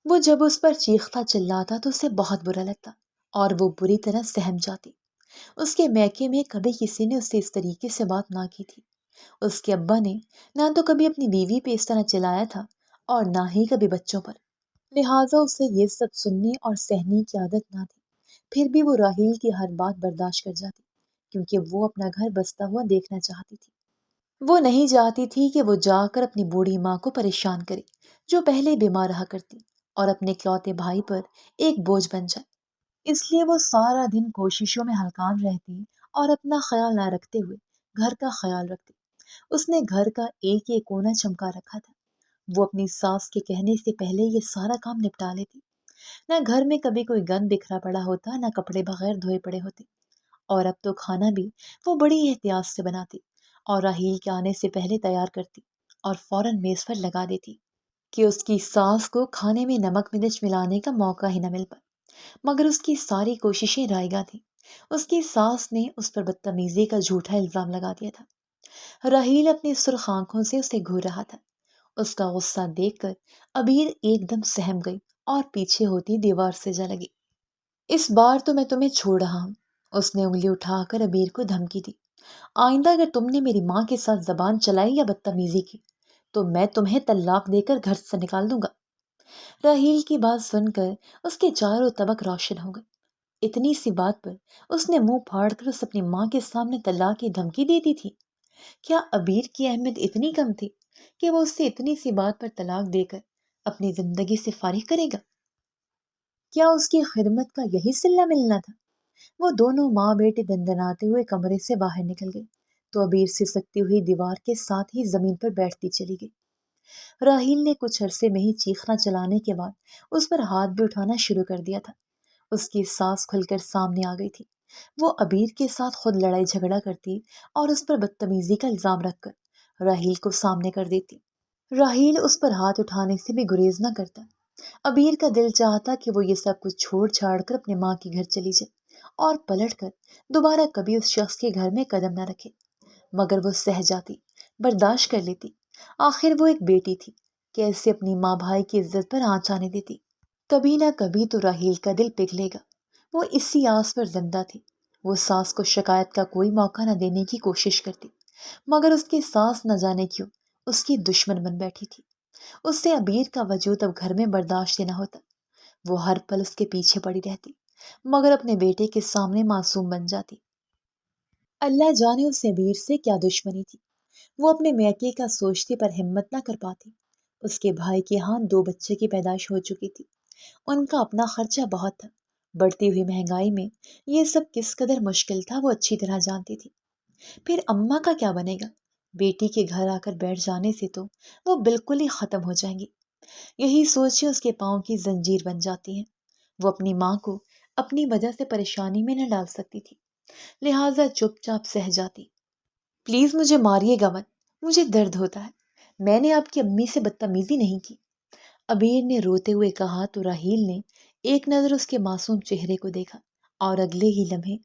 وہ جب اس پر چیختا چلاتا تو اسے بہت برا لگتا، اور وہ بری طرح سہم جاتی۔ اس کے میکے میں کبھی کسی نے اس سے اس طریقے سے بات نہ کی تھی۔ اس کے ابا نے نہ تو کبھی اپنی بیوی پہ اس طرح چلایا تھا، اور نہ ہی کبھی بچوں پر، لہٰذا اسے یہ سب سننے اور سہنے کی عادت نہ تھی۔ پھر بھی وہ راہیل کی ہر بات برداشت کر جاتی، کیونکہ وہ اپنا گھر بستا ہوا دیکھنا چاہتی تھی۔ وہ نہیں چاہتی تھی کہ وہ جا کر اپنی بوڑھی ماں کو پریشان کرے، جو پہلے بیمار رہا کرتی، اور اپنے اکلوتے بھائی پر ایک بوجھ بن جائے۔ اس لیے وہ سارا دن کوششوں میں ہلکان رہتی اور اپنا خیال نہ رکھتے ہوئے گھر کا خیال رکھتی۔ اس نے گھر کا ایک ایک کونا چمکا رکھا تھا۔ وہ اپنی ساس کے کہنے سے پہلے یہ سارا کام نپٹا لیتی۔ نہ گھر میں کبھی کوئی گند بکھرا پڑا ہوتا، نہ کپڑے بغیر دھوئے پڑے ہوتے۔ اور اب تو کھانا بھی وہ بڑی احتیاط سے بناتی اور راہیل کے آنے سے پہلے تیار کرتی اور فوراً میز پر لگا دیتی کہ اس کی ساس کو کھانے میں نمک مرچ ملانے کا موقع ہی نہ مل پائے۔ مگر اس کی ساری کوششیں رائگاں تھیں۔ اس کی ساس نے اس پر بدتمیزی کا جھوٹا الزام لگا دیا تھا۔ راہیل اپنی سرخ آنکھوں سے اسے گھور رہا تھا۔ اس کا غصہ دیکھ کر عبیر ایک دم سہم گئی اور پیچھے ہوتی دیوار سے جا لگی۔ اس بار تو میں تمہیں چھوڑ رہا ہوں، اس نے انگلی اٹھا کر عبیر کو دھمکی دی۔ آئندہ اگر تم نے میری ماں کے ساتھ زبان چلائی یا بدتمیزی کی تو میں تمہیں طلاق دے کر گھر سے نکال دوں گا۔ راہیل کی بات سن کر اس کے چاروں طبق روشن ہو گئے۔ اتنی سی بات پر اس نے منہ پھاڑ کر اس اپنی ماں کے سامنے طلاق کی دھمکی دیتی تھی۔ کیا عبیر کی اہمیت اتنی کم تھی کہ وہ اس سے اتنی سی بات پر طلاق دے کر اپنی زندگی سے فارغ کرے گا؟ کیا اس کی خدمت کا یہی صلہ ملنا تھا؟ وہ دونوں ماں بیٹے دندناتے ہوئے کمرے سے باہر نکل گئے تو عبیر سسکتی ہوئی دیوار کے ساتھ ہی زمین پر بیٹھتی چلی گئی۔ راہیل نے کچھ عرصے میں ہی چیخنا چلانے کے بعد اس پر ہاتھ بھی اٹھانا شروع کر دیا تھا۔ اس کی ساس کھل کر سامنے آ گئی تھی۔ وہ عبیر کے ساتھ خود لڑائی جھگڑا کرتی اور اس پر بدتمیزی کا الزام رکھ کر راہیل کو سامنے کر دیتی۔ راہیل اس پر ہاتھ اٹھانے سے بھی گریز نہ کرتا۔ عبیر کا دل چاہتا کہ وہ یہ سب کچھ چھوڑ چھاڑ کر اپنے ماں کے گھر چلی جائے اور پلٹ کر دوبارہ کبھی اس شخص کے گھر میں قدم نہ رکھے، مگر وہ سہ جاتی، برداشت کر لیتی۔ آخر وہ ایک بیٹی تھی، کیسے اپنی ماں بھائی کی عزت پر آنچ آنے دیتی؟ کبھی نہ کبھی تو راہیل کا دل پگھلے گا۔ وہ اسی آس پر زندہ تھی۔ وہ ساس کو شکایت کا کوئی موقع نہ دینے کی کوشش کرتی، مگر اس کی ساس نہ جانے کیوں اس کی دشمن بن بیٹھی تھی۔ اس سے عبیر کا وجود اب گھر میں برداشت نہ ہوتا۔ وہ ہر پل اس کے پیچھے پڑی رہتی، مگر اپنے بیٹے کے سامنے معصوم بن جاتی۔ اللہ جانے اس عبیر سے کیا دشمنی تھی۔ وہ اپنے میکے کا سوچتے پر ہمت نہ کر پاتی۔ اس کے بھائی کے ہاں 2 بچے کی پیدائش ہو چکی تھی۔ ان کا اپنا خرچہ بہت تھا۔ بڑھتی ہوئی مہنگائی میں یہ سب کس قدر مشکل تھا وہ اچھی طرح جانتی تھی۔ پھر اماں کا کیا بنے گا؟ بیٹی کے گھر آ کر بیٹھ جانے سے تو وہ بالکل ہی ختم ہو جائیں گی۔ یہی سوچیں اس کے پاؤں کی زنجیر بن جاتی ہیں۔ وہ اپنی ماں کو اپنی وجہ سے پریشانی میں نہ ڈال سکتی تھی، لہٰذا چپ چاپ سہ جاتی۔ پلیز مجھے ماریے گا مت، مجھے درد ہوتا ہے، میں نے آپ کی امی سے بدتمیزی نہیں کی، عبیر نے روتے ہوئے کہا تو راہیل نے ایک نظر اس کے معصوم چہرے کو دیکھا اور اگلے ہی لمحے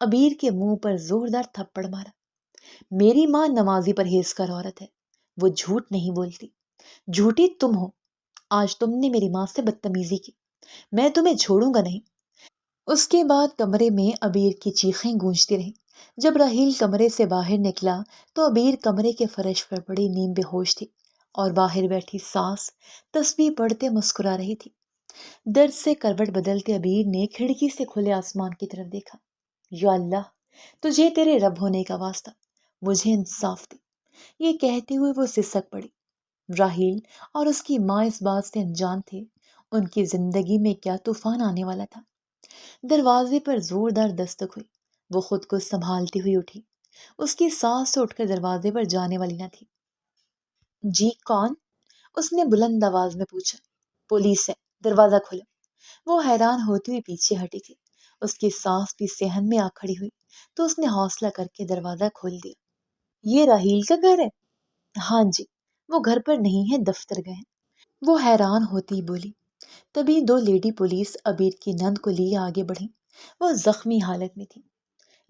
عبیر کے منہ پر زوردار تھپڑ مارا۔ میری ماں نمازی پرہیزگار عورت ہے، وہ جھوٹ نہیں بولتی، جھوٹی تم ہو۔ آج تم نے میری ماں سے بدتمیزی کی، میں تمہیں چھوڑوں گا نہیں۔ اس کے بعد کمرے میں عبیر کی چیخیں گونجتی رہیں۔ جب راہیل کمرے سے باہر نکلا تو عبیر کمرے کے فرش پر پڑی نیم بے ہوش تھی اور باہر بیٹھی ساس تسبیح پڑھتے مسکرا رہی تھی۔ درد سے کروٹ بدلتے عبیر نے کھڑکی سے کھلے آسمان کی طرف دیکھا۔ یا اللہ، تجھے تیرے رب ہونے کا واسطہ، مجھے انصاف دے، یہ کہتے ہوئے وہ سسک پڑی۔ راہیل اور اس کی ماں اس بات سے انجان تھے ان کی زندگی میں کیا طوفان آنے والا تھا۔ دروازے پر زوردار دستک ہوئی۔ وہ خود کو سنبھالتی ہوئی اٹھی۔ اس کی سانس اٹھ کر دروازے پر جانے والی نہ تھی۔ جی کون؟ اس نے بلند آواز میں پوچھا۔ پولیس ہے، دروازہ کھولو۔ وہ حیران ہوتی ہوئی پیچھے ہٹی تھی۔ اس کی سانس بھی صحن میں آ کھڑی ہوئی تو اس نے حوصلہ کر کے دروازہ کھول دیا۔ یہ راہیل کا گھر ہے؟ ہاں جی، وہ گھر پر نہیں ہے، دفتر گئے ہیں، وہ حیران ہوتی بولی۔ تبھی 2 لیڈی پولیس عبیر کی نند کو لیے آگے بڑھی۔ وہ زخمی حالت میں تھی۔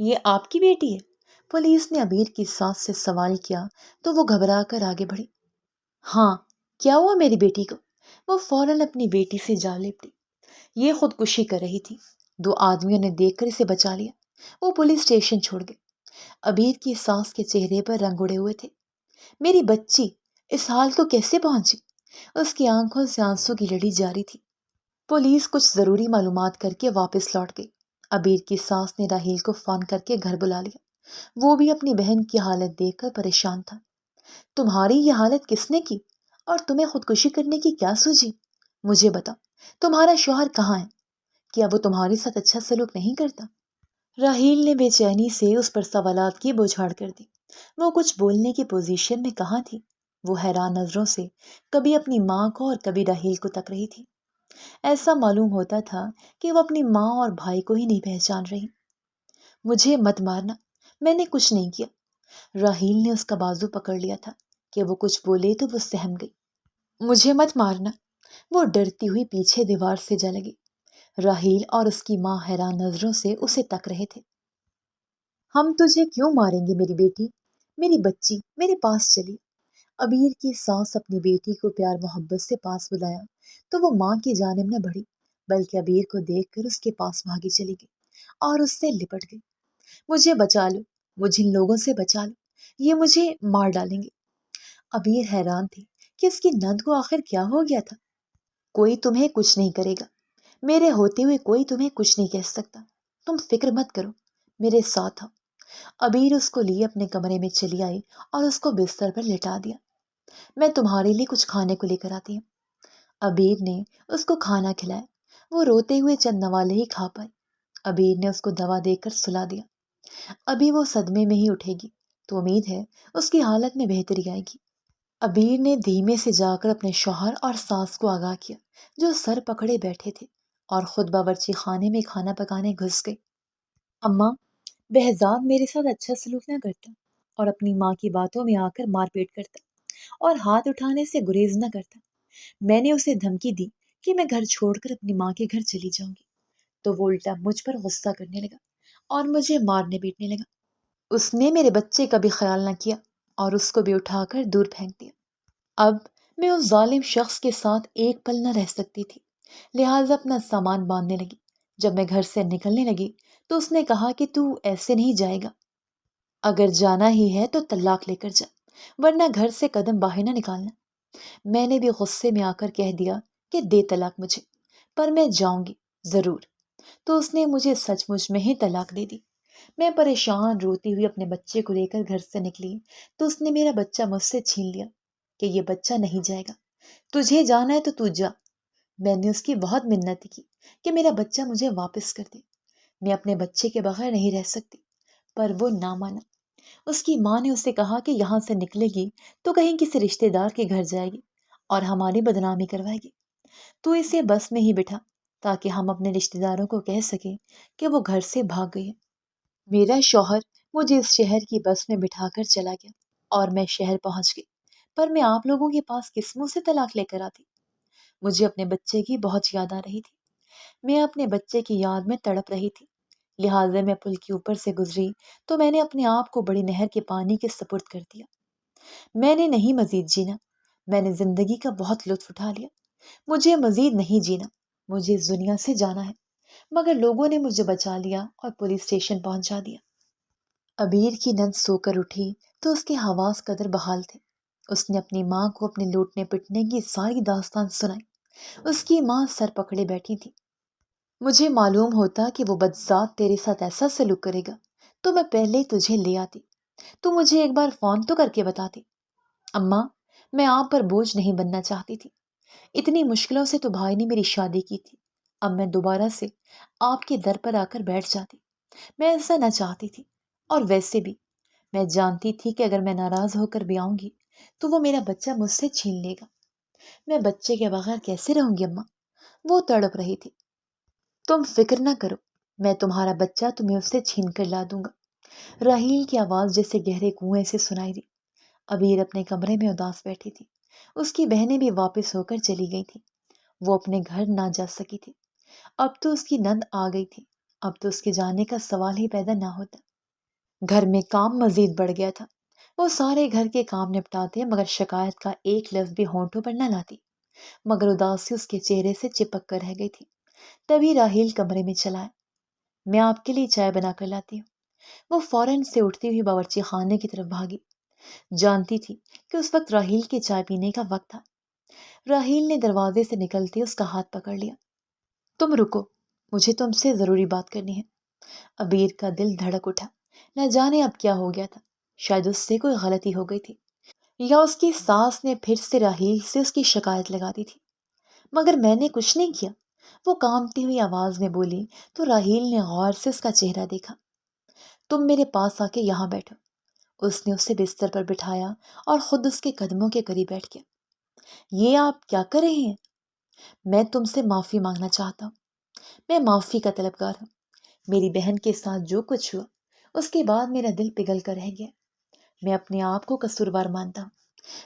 یہ آپ کی بیٹی ہے؟ پولیس نے عبیر کی ساس سے سوال کیا تو وہ گھبرا کر آگے بڑھی۔ ہاں، کیا ہوا میری بیٹی کو؟ وہ فوراً اپنی بیٹی سے جا لپٹی۔ یہ خودکشی کر رہی تھی، 2 آدمیوں نے دیکھ کر اسے بچا لیا، وہ پولیس اسٹیشن چھوڑ گئے۔ عبیر کی ساس کے چہرے پر رنگ اڑے ہوئے تھے۔ میری بچی اس حال کو کیسے پہنچی؟ اس کی آنکھوں سے آنسوں کی لڑی جاری تھی۔ پولیس کچھ ضروری معلومات کر کے واپس لوٹ گئی۔ ابیر کی ساس نے راہیل کو فون کر کے گھر بلا لیا۔ وہ بھی اپنی بہن کی حالت دیکھ کر پریشان تھا۔ تمہاری یہ حالت کس نے کی اور تمہیں خودکشی کرنے کی کیا سوجی؟ مجھے بتا، تمہارا شوہر کہاں ہے؟ کیا وہ تمہارے ساتھ اچھا سلوک نہیں کرتا؟ راہیل نے بے چینی سے اس پر سوالات کی بوچھاڑ کر دی۔ وہ کچھ بولنے کی پوزیشن میں کہاں تھی۔ وہ حیران نظروں سے کبھی اپنی ماں کو اور کبھی راہیل کو تک رہی تھی۔ ایسا معلوم ہوتا تھا کہ وہ اپنی ماں اور بھائی کو ہی نہیں پہچان رہی۔ مجھے مت مارنا، میں نے کچھ نہیں کیا۔ راہیل نے اس کا بازو پکڑ لیا تھا کہ وہ کچھ بولے تو وہ سہم گئی۔ مجھے مت مارنا، وہ ڈرتی ہوئی پیچھے دیوار سے جا لگی۔ راہیل اور اس کی ماں حیران نظروں سے اسے تک رہے تھے۔ ہم تجھے کیوں ماریں گے میری بیٹی؟ میری بچی میرے پاس چلی۔ ابیر کی سانس اپنی بیٹی کو پیار محبت سے پاس بلایا تو وہ ماں کی جانب نہ بڑھی، بلکہ ابیر کو دیکھ کر اس کے پاس بھاگی چلی گئی اور اس سے لپٹ گئی۔ مجھے بچا لو، مجھے ان لوگوں سے بچا لو، یہ مجھے مار ڈالیں گے۔ ابیر حیران تھی کہ اس کی نند کو آخر کیا ہو گیا تھا۔ کوئی تمہیں کچھ نہیں کرے گا، میرے ہوتے ہوئے کوئی تمہیں کچھ نہیں کہہ سکتا، تم فکر مت کرو، میرے ساتھ آؤ۔ ابیر اس کو لیے اپنے کمرے میں چلی آئی اور اس کو بستر پر لٹا دیا۔ میں تمہارے لیے کچھ کھانے کو لے کر آتی ہوں۔ ابیر نے اس کو کھانا کھلایا۔ وہ روتے ہوئے چند نوالے ہی کھا پائی۔ ابیر نے اس کو دوا دے کر سلا دیا۔ ابھی وہ صدمے میں ہی اٹھے گی تو امید ہے اس کی حالت میں بہتری آئے گی۔ ابیر نے دھیمے سے جا کر اپنے شوہر اور ساس کو آگاہ کیا، جو سر پکڑے بیٹھے تھے، اور خود باورچی خانے میں کھانا پکانے گھس گئی۔ اماں، بہزاد میرے ساتھ اچھا سلوک نہ کرتا اور اپنی ماں کی باتوں میں آ کر مار پیٹ کرتا اور ہاتھ اٹھانے سے گریز نہ کرتا۔ میں نے اسے دھمکی دی کہ میں گھر چھوڑ کر اپنی ماں کے گھر چلی جاؤں گی تو وہ الٹا مجھ پر غصہ کرنے لگا اور مجھے مارنے پیٹنے لگا۔ اس نے میرے بچے کا بھی خیال نہ کیا اور اس کو بھی اٹھا کر دور پھینک دیا۔ اب میں اس ظالم شخص کے ساتھ ایک پل نہ رہ سکتی تھی، لہٰذا اپنا سامان باندھنے لگی۔ جب میں گھر سے نکلنے لگی تو اس نے کہا کہ تو ایسے نہیں جائے گا، اگر جانا ہی ہے تو طلاق لے کر جا، ورنہ گھر سے قدم باہر نہ نکالنا۔ میں نے بھی غصے میں آ کر کہہ دیا کہ دے طلاق مجھے، پر میں جاؤں گی ضرور۔ تو اس نے مجھے سچ مچ میں ہی طلاق دے دی۔ میں پریشان روتی ہوئی اپنے بچے کو لے کر گھر سے نکلی تو اس نے میرا بچہ مجھ سے چھین لیا کہ یہ بچہ نہیں جائے گا، تجھے جانا ہے تو تو جا۔ میں نے اس کی بہت منت کی کہ میرا بچہ مجھے واپس کر دے، میں اپنے بچے کے بغیر نہیں رہ سکتی، پر وہ نہ مانا۔ اس کی ماں نے اسے کہا کہ یہاں سے نکلے گی تو کہیں کسی رشتے دار کے گھر جائے گی اور ہماری بدنامی کروائے گی، تو اسے بس میں ہی بٹھا تاکہ ہم اپنے رشتے داروں کو کہہ سکیں کہ وہ گھر سے بھاگ گئی ہے۔ میرا شوہر مجھے اس شہر کی بس میں بٹھا کر چلا گیا اور میں شہر پہنچ گئی، پر میں آپ لوگوں کے پاس کس منہ سے طلاق لے کر آتی؟ مجھے اپنے بچے کی بہت یاد آ رہی تھی، میں اپنے بچے کی یاد میں تڑپ رہی تھی، لہٰذا میں پل کے اوپر سے گزری تو میں نے اپنے آپ کو بڑی نہر کے پانی کے سپرد کر دیا۔ میں نے نہیں مزید جینا، میں نے زندگی کا بہت لطف اٹھا لیا، مجھے مزید نہیں جینا، مجھے اس دنیا سے جانا ہے۔ مگر لوگوں نے مجھے بچا لیا اور پولیس اسٹیشن پہنچا دیا۔ ابیر کی نند سو کر اٹھی تو اس کے حواس قدر بحال تھے۔ اس نے اپنی ماں کو اپنے لوٹنے پٹنے کی ساری داستان سنائی۔ اس کی ماں سر پکڑے بیٹھی تھی۔ مجھے معلوم ہوتا کہ وہ بدذات تیرے ساتھ ایسا سلوک کرے گا تو میں پہلے ہی تجھے لے آتی، تو مجھے ایک بار فون تو کر کے بتاتی۔ اماں، میں آپ پر بوجھ نہیں بننا چاہتی تھی، اتنی مشکلوں سے تو بھائی نے میری شادی کی تھی، اب میں دوبارہ سے آپ کے در پر آ کر بیٹھ جاتی، میں ایسا نہ چاہتی تھی۔ اور ویسے بھی میں جانتی تھی کہ اگر میں ناراض ہو کر بھی آؤں گی تو وہ میرا بچہ مجھ سے چھین لے گا، میں بچے کے بغیر کیسے رہوں گی اماں؟ وہ تڑپ رہی تھی۔ تم فکر نہ کرو، میں تمہارا بچہ تمہیں اس سے چھین کر لا دوں گا۔ راہیل کی آواز جیسے گہرے کنویں سے سنائی دی۔ ابیر اپنے کمرے میں اداس بیٹھی تھی، اس کی بہنیں بھی واپس ہو کر چلی گئی تھی، وہ اپنے گھر نہ جا سکی تھی۔ اب تو اس کی نند آ گئی تھی، اب تو اس کے جانے کا سوال ہی پیدا نہ ہوتا۔ گھر میں کام مزید بڑھ گیا تھا، وہ سارے گھر کے کام نپٹاتے مگر شکایت کا ایک لفظ بھی ہونٹوں پر نہ لاتی، مگر اداسی اس کے چہرے سے چپک کر رہ گئی تھی۔ تبھی راہیل کمرے میں چلا آیا۔ میں آپ کے لیے چائے بنا کر لاتی ہوں۔ وہ فوراً سے اٹھتی ہوئی باورچی خانے کی طرف بھاگی، جانتی تھی کہ اس وقت راہیل کے چائے پینے کا وقت تھا۔ راہیل نے دروازے سے نکلتے اس کا ہاتھ پکڑ لیا۔ تم رکو، مجھے تم سے ضروری بات کرنی ہے۔ ابیر کا دل دھڑک اٹھا، نہ جانے اب کیا ہو گیا تھا، شاید اس سے کوئی غلطی ہو گئی تھی، یا اس کی ساس نے پھر سے راہیل سے اس کی شکایت لگا دی تھی۔ مگر میں نے کچھ نہیں کیا، وہ کانپتی ہوئی آواز میں بولی تو راہیل نے غور سے اس کا چہرہ دیکھا۔ تم میرے پاس آ کے یہاں بیٹھو۔ اس نے اسے بستر پر بٹھایا اور خود اس کے قدموں کے قریب بیٹھ گیا۔ یہ آپ کیا کر رہے ہیں؟ میں تم سے معافی مانگنا چاہتا ہوں۔ میں معافی کا طلبگار ہوں۔ میری بہن کے ساتھ جو کچھ ہوا، اس کے بعد میرا دل پگھل کر رہ گیا۔ میں اپنے آپ کو قصوروار مانتا ہوں۔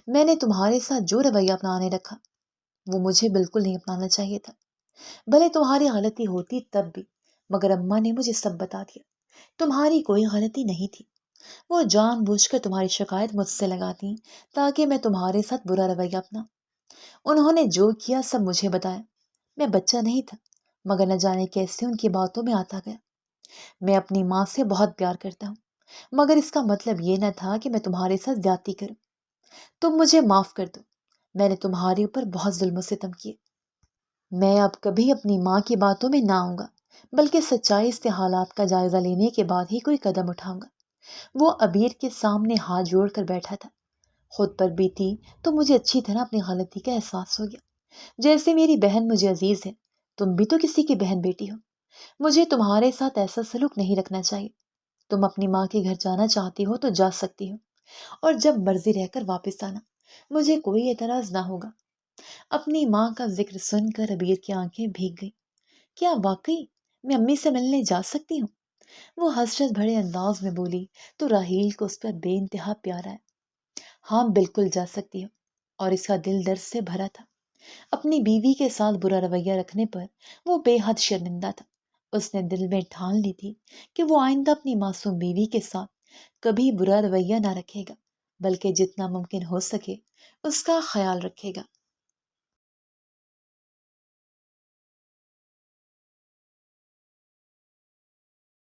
میں نے تمہارے ساتھ جو رویہ اپنانے رکھا، وہ مجھے بالکل نہیں اپنانا چاہیے تھا۔ بھلے تمہاری غلطی ہوتی تب بھی، مگر اماں نے مجھے سب بتا دیا۔ تمہاری کوئی غلطی نہیں تھی۔ وہ جان بوجھ کر تمہاری شکایت مجھ سے لگاتی تاکہ میں تمہارے ساتھ برا رویہ اپنا۔ انہوں نے جو کیا سب مجھے بتایا۔ میں بچہ نہیں تھا، مگر نہ جانے کیسے ان کی باتوں میں آتا گیا۔ میں اپنی ماں سے بہت پیار کرتا ہوں، مگر اس کا مطلب یہ نہ تھا کہ میں تمہارے ساتھ زیادتی کروں۔ تم مجھے معاف کر دو، میں نے تمہارے اوپر بہت ظلم و ستم کیے۔ میں اب کبھی اپنی ماں کی باتوں میں نہ آؤں گا، بلکہ سچائی سے حالات کا جائزہ لینے کے بعد ہی کوئی قدم اٹھاؤں گا۔ وہ ابیر کے سامنے ہاتھ جوڑ کر بیٹھا تھا۔ خود پر بیتی تو مجھے اچھی طرح اپنی غلطی کا احساس ہو گیا۔ جیسے میری بہن مجھے عزیز ہے، تم بھی تو کسی کی بہن بیٹی ہو۔ مجھے تمہارے ساتھ ایسا سلوک نہیں رکھنا چاہیے۔ تم اپنی ماں کے گھر جانا چاہتی ہو تو جا سکتی ہو، اور جب مرضی رہ کر واپس آنا، مجھے کوئی اعتراض نہ ہوگا۔ اپنی ماں کا ذکر سن کر ابیر کی آنکھیں بھیگ گئی۔ کیا واقعی میں امی سے ملنے جا سکتی ہوں؟ وہ حسرت بھرے انداز میں بولی تو راہیل کو اس پر بے انتہا پیار آیا۔ ہاں بالکل جا سکتی ہو، اور اس کا دل درد سے بھرا تھا۔ اپنی بیوی کے ساتھ برا رویہ رکھنے پر وہ بے حد شرمندہ تھا۔ اس نے دل میں ٹھان لی تھی کہ وہ آئندہ اپنی معصوم بیوی کے ساتھ کبھی برا رویہ نہ رکھے گا، بلکہ جتنا ممکن ہو سکے اس کا خیال رکھے گا۔